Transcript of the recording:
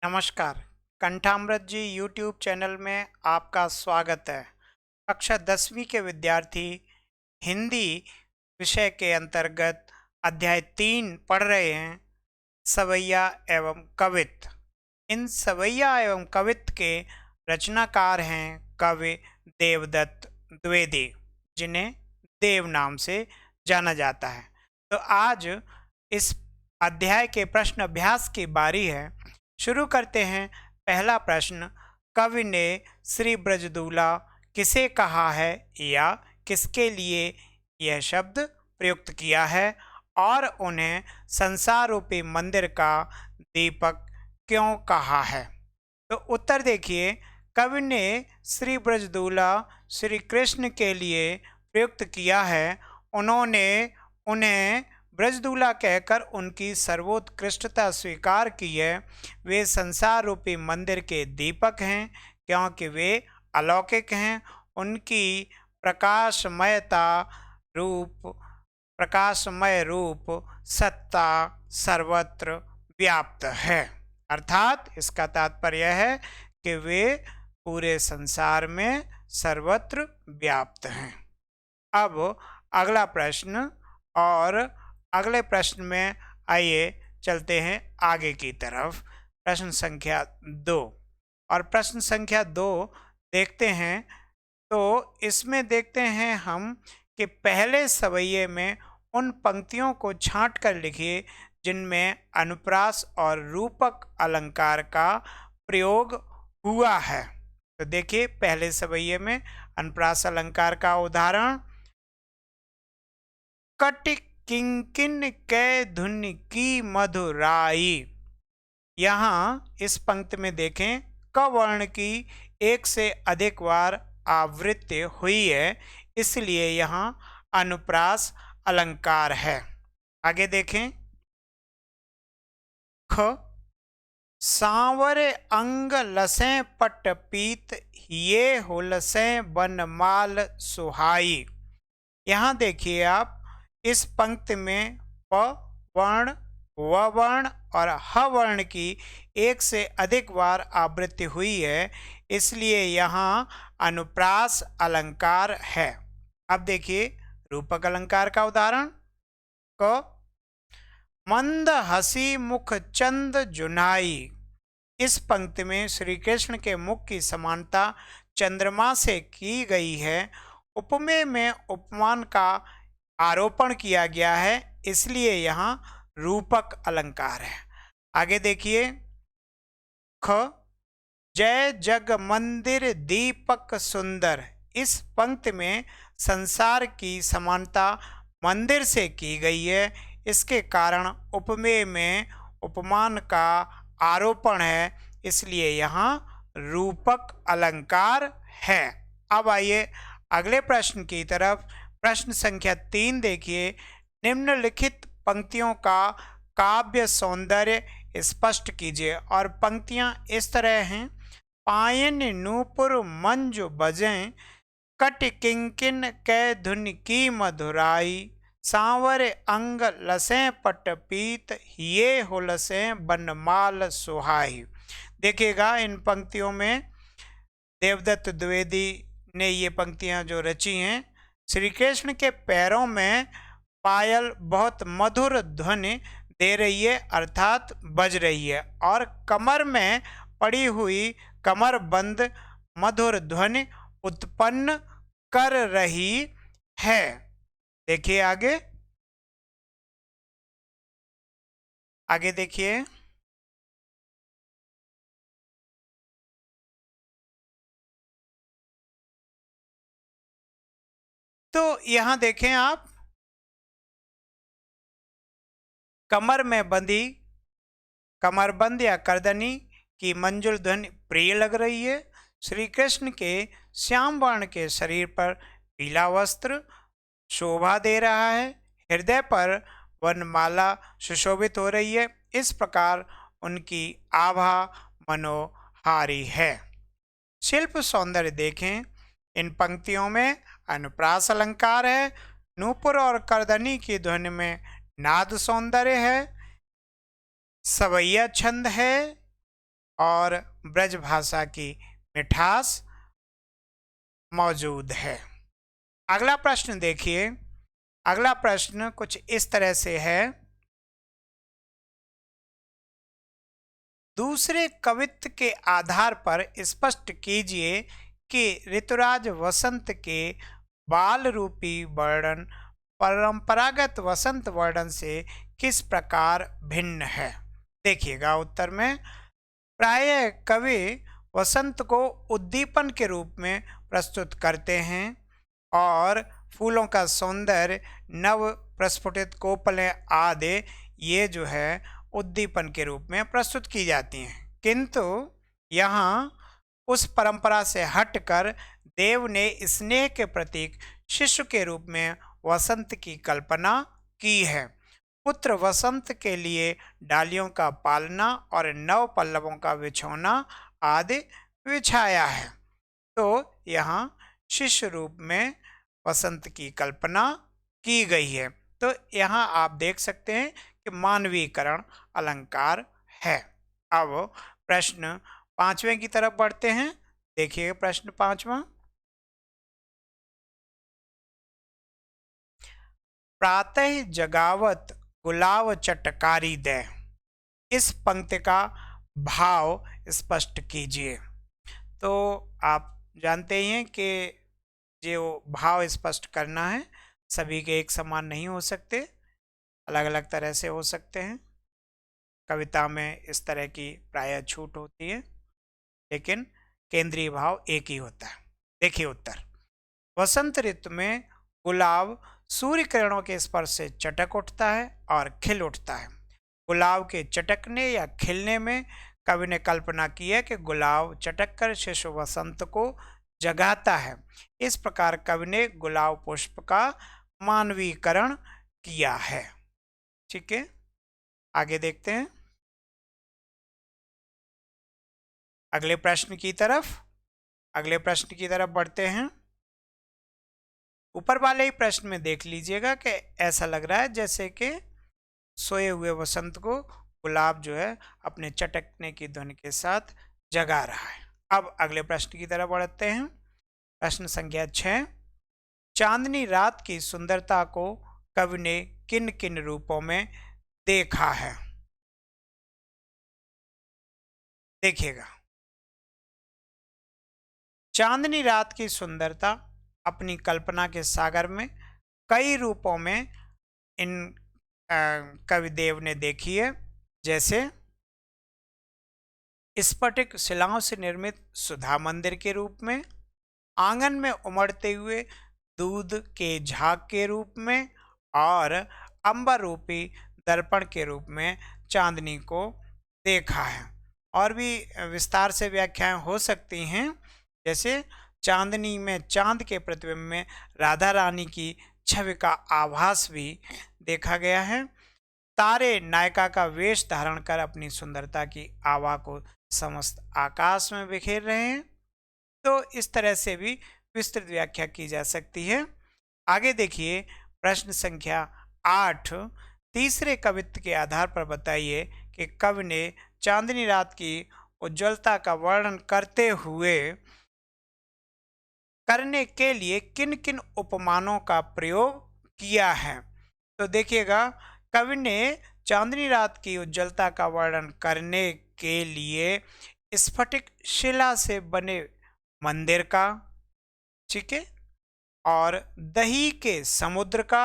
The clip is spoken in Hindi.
नमस्कार। कंठामृत जी यूट्यूब चैनल में आपका स्वागत है। कक्षा 10वीं के विद्यार्थी हिंदी विषय के अंतर्गत अध्याय 3 पढ़ रहे हैं, सवैया एवं कवित्त। इन सवैया एवं कवित्त के रचनाकार हैं कवि देवदत्त द्विवेदी, जिन्हें देव नाम से जाना जाता है। तो आज इस अध्याय के प्रश्न अभ्यास की बारी है। शुरू करते हैं। पहला प्रश्न, कवि ने श्री ब्रजदूला किसे कहा है या किसके लिए यह शब्द प्रयुक्त किया है और उन्हें संसार रूपी मंदिर का दीपक क्यों कहा है? तो उत्तर देखिए, कवि ने श्री ब्रजदूला श्री कृष्ण के लिए प्रयुक्त किया है। उन्होंने उन्हें ब्रजदूला कहकर उनकी सर्वोत्कृष्टता स्वीकार की है। वे संसार रूपी मंदिर के दीपक हैं क्योंकि वे अलौकिक हैं। उनकी प्रकाशमय रूप सत्ता सर्वत्र व्याप्त है। अर्थात इसका तात्पर्य है कि वे पूरे संसार में सर्वत्र व्याप्त हैं। अब अगला प्रश्न, और अगले प्रश्न में आइए चलते हैं आगे की तरफ। प्रश्न संख्या 2, और प्रश्न संख्या 2 देखते हैं। तो इसमें देखते हैं हम कि पहले सवैये में उन पंक्तियों को छांट कर लिखिए जिनमें अनुप्रास और रूपक अलंकार का प्रयोग हुआ है। तो देखिए, पहले सवैये में अनुप्रास अलंकार का उदाहरण, कट किंकिन कै धुन की मधुराई। यहाँ इस पंक्ति में देखें, क वर्ण की एक से अधिक बार आवृत्ति हुई है, इसलिए यहाँ अनुप्रास अलंकार है। आगे देखें, ख सांवर अंग लसें पट पीत ये हो लसें बनमाल सुहाई। यहाँ देखिए आप, इस पंक्ति में प वर्ण, व वर्ण और ह वर्ण की एक से अधिक बार आवृत्ति हुई है, इसलिए यहाँ अनुप्रास अलंकार है। अब देखिए रूपक अलंकार का उदाहरण, क मंद हसी मुख चंद जुनाई। इस पंक्ति में श्री कृष्ण के मुख की समानता चंद्रमा से की गई है। उपमेय में उपमान का आरोपण किया गया है, इसलिए यहाँ रूपक अलंकार है। आगे देखिए, ख जय जग मंदिर दीपक सुंदर। इस पंक्ति में संसार की समानता मंदिर से की गई है, इसके कारण उपमेय में उपमान का आरोपण है, इसलिए यहाँ रूपक अलंकार है। अब आइए अगले प्रश्न की तरफ। प्रश्न संख्या 3 देखिए, निम्नलिखित पंक्तियों का काव्य सौंदर्य स्पष्ट कीजिए। और पंक्तियां इस तरह हैं, पायन नूपुर मंजु बजें, कट किंकिन कै धुन की मधुराई, सांवर अंग लसें पट पीत ये हो लसें बनमाल सुहाई। देखिएगा, इन पंक्तियों में देवदत्त द्विवेदी ने ये पंक्तियां जो रची हैं, श्री कृष्ण के पैरों में पायल बहुत मधुर ध्वनि दे रही है, अर्थात बज रही है, और कमर में पड़ी हुई कमरबंद मधुर ध्वनि उत्पन्न कर रही है। देखिए आगे देखिए, तो यहां देखें आप, कमर में बंधी कमरबंद या करदनी की मंजुल ध्वनि प्रिय लग रही है। श्री कृष्ण के श्याम वर्ण के शरीर पर पीला वस्त्र शोभा दे रहा है। हृदय पर वनमाला सुशोभित हो रही है। इस प्रकार उनकी आभा मनोहारी है। शिल्प सौंदर्य देखें, इन पंक्तियों में अनुप्रास अलंकार है। नूपुर और करदनी की ध्वनि में नाद सौंदर्य है। सवैया छंद है। और ब्रज भाषा की मिठास मौजूद है। अगला प्रश्न देखिए। अगला प्रश्न कुछ इस तरह से है। दूसरे कवित्व के आधार पर स्पष्ट कीजिए कि ऋतुराज वसंत के बाल रूपी वर्णन परंपरागत वसंत वर्णन से किस प्रकार भिन्न है। देखिएगा उत्तर में, प्रायः कवि वसंत को उद्दीपन के रूप में प्रस्तुत करते हैं और फूलों का सौंदर्य, नव प्रस्फुटित कोपलें आदि ये जो है उद्दीपन के रूप में प्रस्तुत की जाती हैं। किंतु यहाँ उस परंपरा से हटकर देव ने स्नेह के प्रतीक शिशु के रूप में वसंत की कल्पना की है। पुत्र वसंत के लिए डालियों का पालना और नव पल्लवों का बिछोना आदि बिछाया है। तो यहाँ शिशु रूप में वसंत की कल्पना की गई है। तो यहाँ आप देख सकते हैं कि मानवीकरण अलंकार है। अब प्रश्न 5वें की तरफ बढ़ते हैं। देखिए प्रश्न 5वां। प्रातः जगावत गुलाब चटकारी दे, इस पंक्ति का भाव स्पष्ट कीजिए। तो आप जानते ही हैं कि जो भाव स्पष्ट करना है सभी के एक समान नहीं हो सकते, अलग अलग तरह से हो सकते हैं। कविता में इस तरह की प्रायः छूट होती है, लेकिन केंद्रीय भाव एक ही होता है। देखिए उत्तर। वसंत ऋतु में गुलाब सूर्य किरणों के स्पर्श से चटक उठता है और खिल उठता है। गुलाब के चटकने या खिलने में कवि ने कल्पना की है कि गुलाब चटक कर शिशु वसंत को जगाता है। इस प्रकार कवि ने गुलाब पुष्प का मानवीकरण किया है। ठीक है, आगे देखते हैं अगले प्रश्न की तरफ। अगले प्रश्न की तरफ बढ़ते हैं। ऊपर वाले ही प्रश्न में देख लीजिएगा कि ऐसा लग रहा है जैसे कि सोए हुए वसंत को गुलाब जो है अपने चटकने की ध्वनि के साथ जगा रहा है। अब अगले प्रश्न की तरफ बढ़ते हैं। प्रश्न संख्या 6। चांदनी रात की सुंदरता को कवि ने किन किन रूपों में देखा है। देखिएगा, चांदनी रात की सुंदरता अपनी कल्पना के सागर में कई रूपों में इन कविदेव ने देखी है। जैसे स्फटिक शिलाओं से निर्मित सुधा मंदिर के रूप में, आंगन में उमड़ते हुए दूध के झाग के रूप में और अंबर रूपी दर्पण के रूप में चांदनी को देखा है। और भी विस्तार से व्याख्याएं हो सकती हैं। जैसे चांदनी में चांद के प्रतिबिंब में राधा रानी की छवि का आभास भी देखा गया है। तारे नायिका का वेश धारण कर अपनी सुंदरता की आभा को समस्त आकाश में बिखेर रहे हैं। तो इस तरह से भी विस्तृत व्याख्या की जा सकती है। आगे देखिए प्रश्न संख्या 8। तीसरे कवित्व के आधार पर बताइए कि कवि ने चांदनी रात की उज्ज्वलता का वर्णन करने के लिए किन किन उपमानों का प्रयोग किया है। तो देखिएगा, कवि ने चांदनी रात की उज्ज्वलता का वर्णन करने के लिए स्फटिक शिला से बने मंदिर का, ठीक है, और दही के समुद्र का